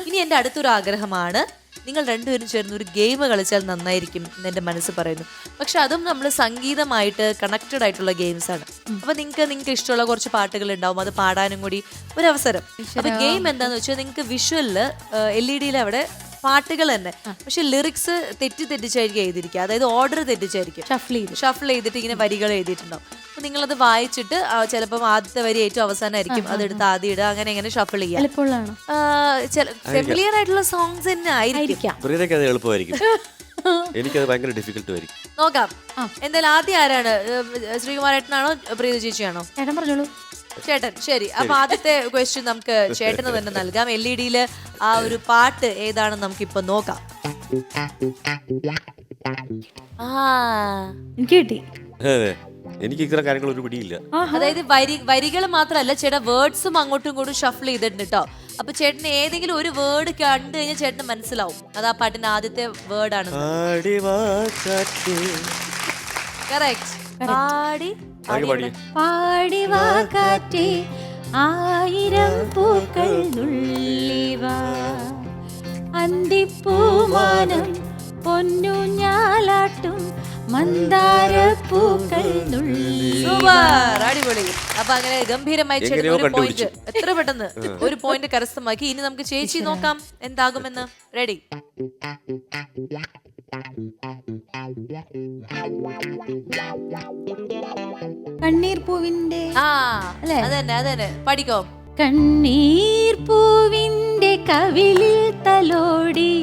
ഇനി എൻ്റെ അടുത്തൊരു ആഗ്രഹമാണ്, നിങ്ങൾ രണ്ടുപേരും ചേർന്ന് ഒരു ഗെയിം കളിച്ചാൽ നന്നായിരിക്കും എന്ന് എൻ്റെ മനസ്സ് പറയുന്നു. പക്ഷെ അതും നമ്മൾ സംഗീതമായിട്ട് കണക്റ്റഡ് ആയിട്ടുള്ള ഗെയിംസ് ആണ്. അപ്പൊ നിങ്ങൾക്ക് ഇഷ്ടമുള്ള കുറച്ച് പാട്ടുകൾ ഉണ്ടാവും, അത് പാടാനും കൂടി ഒരു അവസരം. അപ്പൊ ഗെയിം എന്താന്ന് വെച്ചാൽ നിങ്ങൾക്ക് വിഷ്വലില് LED അവിടെ പാട്ടുകൾ തന്നെ, പക്ഷെ ലിറിക്സ് തെറ്റിച്ചായിരിക്കും എഴുതിയിരിക്കുക. അതായത് ഓർഡർ തെറ്റിച്ചായിരിക്കും ഷഫിൾ ചെയ്തിട്ട് ഇങ്ങനെ വരികൾ എഴുതിയിട്ടുണ്ടാവും. അപ്പൊ നിങ്ങളത് വായിച്ചിട്ട് ചിലപ്പം ആദ്യത്തെ വരി ഏറ്റവും അവസാനമായിരിക്കും, അതെടുത്ത് ആദ്യം ഇടുക, അങ്ങനെ ഷഫിൾ ചെയ്യാം. ഫെമിലിയർ ആയിട്ടുള്ള സോങ്സ് തന്നെ ആയിരിക്കാം. എനിക്കത് ഭയങ്കര ഡിഫിക്കൽട്ട് വരും. നോക്കാം. എന്തായാലും ആദ്യം ആരാണ്? ശ്രീകുമാരേട്ടനാണോ പ്രീത ചേച്ചിയാണോ? ചേട്ടൻ പറഞ്ഞോളൂ. ചേട്ടൻ. ശരി, അപ്പൊ ആദ്യത്തെ ക്വസ്റ്റ്യൻ നമുക്ക് ചേട്ടന് തന്നെ നൽകാം. LED ആ ഒരു പാട്ട് ഏതാണെന്ന് നമുക്കിപ്പൊ നോക്കാം. എനിക്ക് കിട്ടി. എനിക്ക് ഇത്ര കാര്യങ്ങൾ ഒരു പിടിയില്ല. അതായത് വരികൾ മാത്രമല്ല ചേട്ടാ, വേർഡ്സും അങ്ങോട്ടും ഇങ്ങോട്ടും ഷഫിൾ ചെയ്തിട്ടുണ്ട് കേട്ടോ. അപ്പൊ ചേട്ടന് ഏതെങ്കിലും ഒരു വേർഡ് കണ്ടു കഴിഞ്ഞാൽ ചേട്ടന് മനസ്സിലാവും അത് ആ പാട്ടിന്റെ ആദ്യത്തെ വേർഡ് ആണ്. പാടിവാ കാറ്റേ ആയിരം പൂക്കൾ നുള്ളിവാ, അന്തിപ്പൂമാനം പൊന്നു ഞാലാട്ടും മന്ദാര പൂക്കൾ നുള്ളിവാ. അടിപൊളി. അപ്പൊ അങ്ങനെ ഗംഭീരമായി ചേട്ടൻ ഒരു പോയിന്റ്, എത്ര പെട്ടെന്ന് ഒരു പോയിന്റ് കരസ്ഥമാക്കി. ഇനി നമുക്ക് ചേച്ചി നോക്കാം എന്താകുമെന്ന്. റെഡി? കണ്ണീർ പൂവിന്റെ അതന്നെ പഠിക്കോ. കണ്ണീർ പൂവിന്റെ കവിളിൽ തലോടി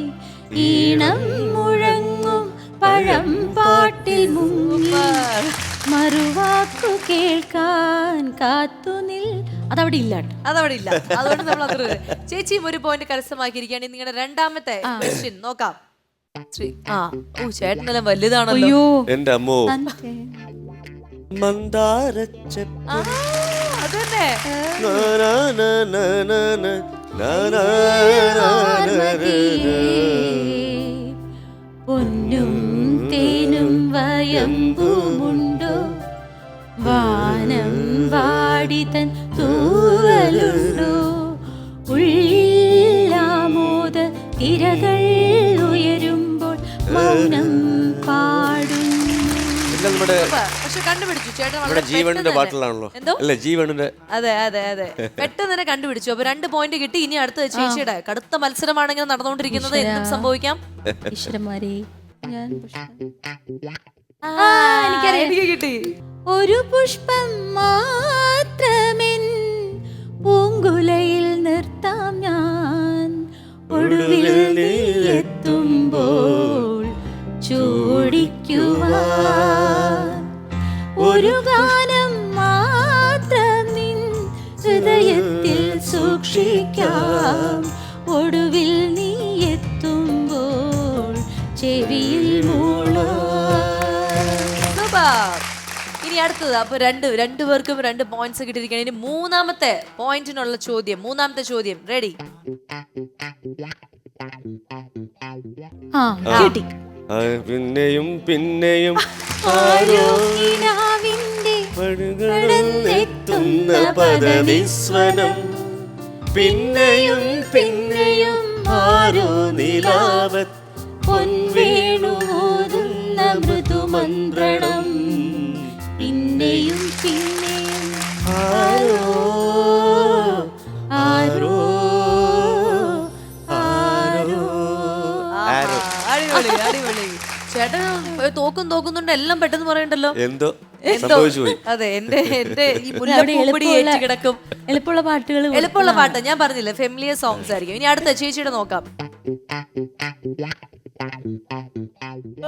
ഈണം മുഴങ്ങും പഴം പാട്ടിൽ മുങ്ങി മറുവാക്കു കേൾക്കാൻ കാത്തുനിൽ. അതവിടെ ഇല്ല. അതുകൊണ്ട് നമ്മൾ അത്ര. ചേച്ചിയും ഒരു പോയിന്റ് കരസ്ഥമാക്കിയിരിക്കുകയാണ്. നിങ്ങളുടെ രണ്ടാമത്തെ ക്വസ്റ്റ്യൻ നോക്കാം. ചേട്ടനെല്ലാം വലുതാണല്ലോ. എന്റെ അമ്മോ. അതന്നെ. പൊന്നും തേനും വയമ്പുമുണ്ടോ, വാനം വാടിതൻ തൂവലുണ്ടോ, ഉള്ളിലാമോദ തിരകൾ ഉയരുമ്പോൾ മൗനം പാടുന്നു. പക്ഷെ കണ്ടുപിടിച്ചു ചേട്ടൻ. ജീവന്റെ പാട്ടിലാണല്ലോ. അല്ലേ ജീവന്റെ? അതെ പെട്ടെന്ന് തന്നെ കണ്ടുപിടിച്ചു. അപ്പൊ 2 പോയിന്റ് കിട്ടി. ഇനി അടുത്ത ചേച്ചിയുടെ. കടുത്ത മത്സരമാണെങ്കിൽ നടന്നുകൊണ്ടിരിക്കുന്നത്. എന്തും സംഭവിക്കാം. ഈശ്വരന്മാരെ, ഞാൻ എനിക്ക് കിട്ടി. ഒരു പുഷ്പം മാത്രമെൻ പൂങ്കുലയിൽ നിർത്താം ഞാൻ, ഒടുവിൽ നീ എത്തുമ്പോൾ ചൂടിക്കുവാൻ. ഒരു ഗാനം മാത്രം നിൻ ഹൃദയത്തിൽ സൂക്ഷിക്കാം, ഒടുവിൽ നീ എത്തുമ്പോൾ ചെവിയിൽ മൂളാം. ഇനി അടുത്തത്. അപ്പൊ രണ്ടുപേർക്കും 2 പോയിന്റ്സ് കിട്ടിയിരിക്കുകയാണ്. ഇനി മൂന്നാമത്തെ പോയിന്റിനുള്ള ചോദ്യം. മൂന്നാമത്തെ ചോദ്യം. റെഡി? കിട്ടി. പിന്നെയും പിന്നെയും പടുകളെത്തുന്ന പദവിസ്വനം, പിന്നെയും പിന്നെയും ആരോ നിലാവത് പൊൻവേണുമോതുന്ന മൃദുമന്ത്രണം, പിന്നെയും പിന്നെയും ആരോ ആരോ ആരോ. അടിപൊളി. ചേട്ടൻ തോക്കുന്നുണ്ട്. എല്ലാം പെട്ടെന്ന് പറയണ്ടല്ലോ. എന്തോ സംഭവിച്ചു പോയി. അതെ, എന്റെ ഈ മുല്ലപ്പൂമ്പൊടി ഏറ്റ് കിടക്കും. എളുപ്പമുള്ള പാട്ട് ഞാൻ പറഞ്ഞില്ലേ, ഫെമിലിയർ സോങ്സ് ആയിരിക്കും. ഇനി അടുത്ത ചേച്ചിയുടെ നോക്കാം.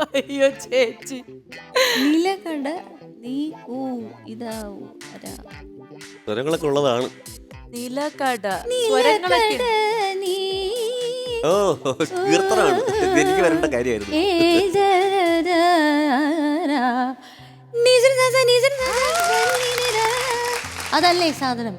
അയ്യോ ചേച്ചി. നീലകണ്ട നീ ഊ ഇതാ സ്വരങ്ങളൊക്കെ ഉള്ളതാണ്. നീലകട സ്വരങ്ങളൊക്കെ. ഓ കീർത്തനാണ്. എനിക്ക് വരേണ്ട കാര്യമായിരുന്നു. അതല്ലേ സാധനം?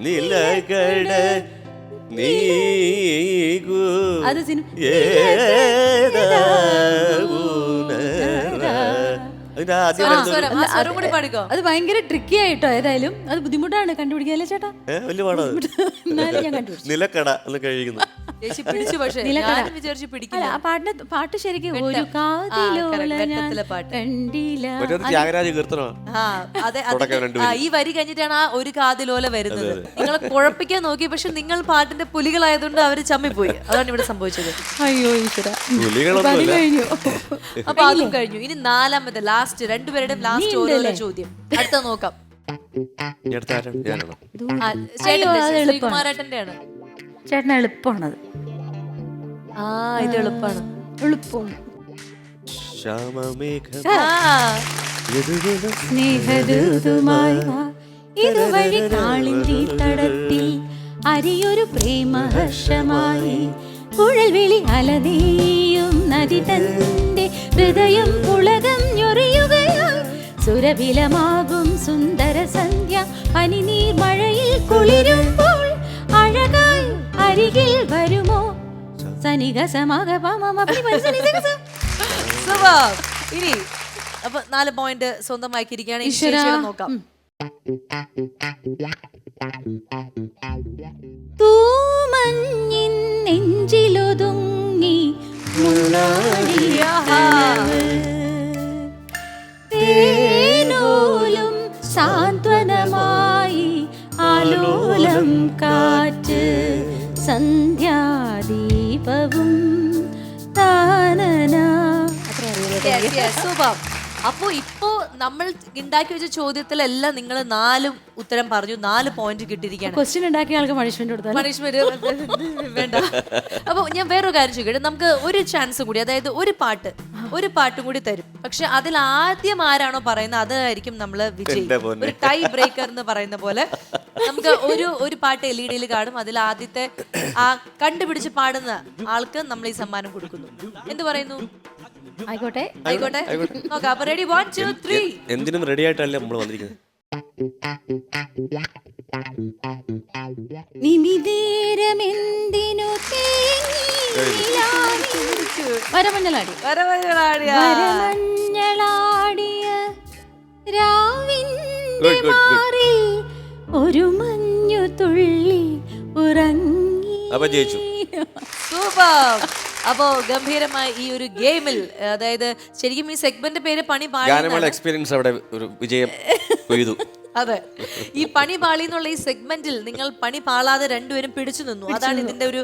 നിലകട നീകു അത് അതിന്റെ ആദ്യം സ്വരം, വരുന്ന സ്വരം, ആ സ്വരം കൂടി പാടിക്കോ. അത് ഭയങ്കര ട്രിക്കി ആയിട്ടോ. ഏതായാലും അത് ബുദ്ധിമുട്ടാണ് കണ്ടുപിടിക്കാൻ അല്ലേ ചേട്ടാ? വലിയ പാടാണ്. എന്നാലും ഞാൻ കണ്ടുപിടിച്ചു. നിലക്കട എന്ന് കഴിയുന്നു. ചേച്ചി പിടിച്ചു, പക്ഷേ നിലക്കട. ഞാനും വിചാരിച്ചു അല്ല, പിടിക്കില്ല. ആ പാട്ട് ശരിക്കും ഒരു കാതിലോല ഞാൻ വെട്ടത്തിലെ പാട്ട്. കണ്ടില്ല. മറ്റേത് ത്യാഗരാജ കീർത്തനമാണ്. ആ, അതെ, തുടക്കം രണ്ട് ആ, ഈ വരി കഴിഞ്ഞിട്ടാണ് ആ ഒരു കാതിലോല വരുന്നത്. നിങ്ങളെ കുഴപ്പിക്കാൻ നോക്കി, പക്ഷെ നിങ്ങൾ പാട്ടിന്റെ പുലികളായതുകൊണ്ട് അവര് ചമ്മിപ്പോയി. അതാണ് ഇവിടെ സംഭവിച്ചത്. അയ്യോ ഈശ്വര. പുലികളൊന്നുമില്ല. കഴിഞ്ഞു. അപ്പൊ അതും കഴിഞ്ഞു. ഇനി നാലാമത്തെ ലാസ്റ്റ്, രണ്ടുപേരുടെയും ലാസ്റ്റ് ഓരോ ചോദ്യം. അടുത്ത നോക്കാം. ഈ അടുത്ത ആരാണ്? ഞാനാണോ? ആ, ചേട്ടന്റെ, ശ്രീകുമാരേട്ടന്റെ ആണ്. ചേട്ടന് എളുപ്പമാണത്. ആ, ഇത് എളുപ്പാണ്. എളുപ്പമാണ്. ശ്യാമമേഘം ആ, സ്നേഹദൂതുമായി വാ, ഇതുവഴി കാളിന്തി തടത്തിൽ അരിയൊരു പ്രേമഹർഷമായി കുഴൽവിളി അലനീയും നദി തന്റെ ഹൃദയം പുളകം ഞൊറിയുകയായി സുരഭിലമാകും സുന്ദര സന്ധ്യ പനിനീർ മഴയിൽ കുളിരുമ്പോൾ അഴകായി അരികിൽ വരുമോ സനിക സമാഗ സുഖം. ഇനി അപ്പൊ 4 പോയിന്റ് സ്വന്തമാക്കിയിരിക്കുകയാണ്. ഇനി ചേച്ചിയുടെ നോക്കാം. തൂമഞ്ഞിൻ നെഞ്ചിലൊതുങ്ങി തേനോലും സാന്ത്വനമായി ആലോലം കാറ്റ് സന്ധ്യാദീപവും താനന. Yes, yes, super. അപ്പോ ഇപ്പോ നമ്മൾ ഉണ്ടാക്കി വെച്ച ചോദ്യത്തിലെല്ലാം നിങ്ങൾ 4 ഉത്തരം പറഞ്ഞു. 4 പോയിന്റ് കിട്ടിയിരിക്കുകയാണ്. ക്വസ്റ്റ്യൻ ഉണ്ടാക്കിയ ആൾക്ക് പണിഷ്മെന്റ് കൊടുത്താൽ പണിഷ്മെന്റ് വേണ്ട. അപ്പൊ ഞാൻ വേറൊരു കാര്യം ചോദിക്കട്ടെ. നമുക്ക് ഒരു ചാൻസ് കൂടി, അതായത് ഒരു പാട്ടും കൂടി തരും. പക്ഷെ അതിൽ ആദ്യം ആരാണോ പറയുന്നത് അതായിരിക്കും നമ്മള് വിജയി. ഒരു ടൈ ബ്രേക്കർ എന്ന് പറയുന്ന പോലെ നമുക്ക് ഒരു പാട്ട് LED കാണും. അതിൽ ആദ്യത്തെ ആ കണ്ടുപിടിച്ച് പാടുന്ന ആൾക്ക് നമ്മൾ ഈ സമ്മാനം കൊടുക്കുന്നു. എന്ത് പറയുന്നു? ആയിക്കോട്ടെ. നോക്കാം. അപ്പൊ റെഡി, 1 2 3. എന്തിനും റെഡി ആയിട്ടല്ലേ നമ്മൾ വന്നിരിക്കുന്നത്. നിമിതേരമെന്തിനു വരമഞ്ഞളാടി വരമഞ്ഞളാടിയ രാവിന്റെ മാറിൽ ഒരു മഞ്ഞു തുള്ളി ഉറങ്ങി. അപ്പൊ ജയിച്ചു. സൂപ്പർ. അപ്പോ ഗംഭീരമായി ഈ ഒരു ഗെയിമിൽ, അതായത് ശരിക്കും ഈ സെഗ്മെന്റ് പേര് പണി ഗാനമേള പാടി. എക്സ്പീരിയൻസ് അവിടെ ഒരു വിജയം കൊയ്തു. അതെ, ഈ പണി പാളി എന്നുള്ള ഈ സെഗ്മെന്റിൽ നിങ്ങൾ പണി പാളാതെ രണ്ടുപേരും പിടിച്ചു നിന്നു. അതാണ് ഇതിന്റെ ഒരു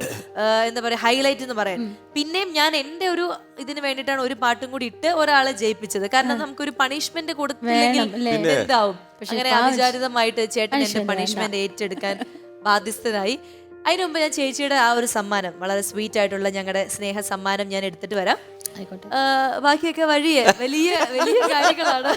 എന്താ പറയാ ഹൈലൈറ്റ് എന്ന് പറയാൻ. പിന്നെയും ഞാൻ എന്റെ ഒരു ഇതിന് വേണ്ടിയിട്ടാണ് ഒരു പാട്ടും കൂടി ഇട്ട് ഒരാളെ ജയിപ്പിച്ചത്. കാരണം നമുക്കൊരു പണിഷ്മെന്റ് കൊടുത്തില്ലെങ്കിൽ എന്താവും. അങ്ങനെ അവിചാരിതമായിട്ട് ചേട്ടൻ എന്റെ പണിഷ്മെന്റ് ഏറ്റെടുക്കാൻ ബാധ്യസ്ഥനായി. അതിനു മുമ്പ് ഞാൻ ചേച്ചിയുടെ ആ ഒരു സമ്മാനം, വളരെ സ്വീറ്റ് ആയിട്ടുള്ള ഞങ്ങളുടെ സ്നേഹ സമ്മാനം ഞാൻ എടുത്തിട്ട് വരാം. ബാക്കിയൊക്കെ വഴിയെ വലിയ വലിയ കാര്യങ്ങളാണ്.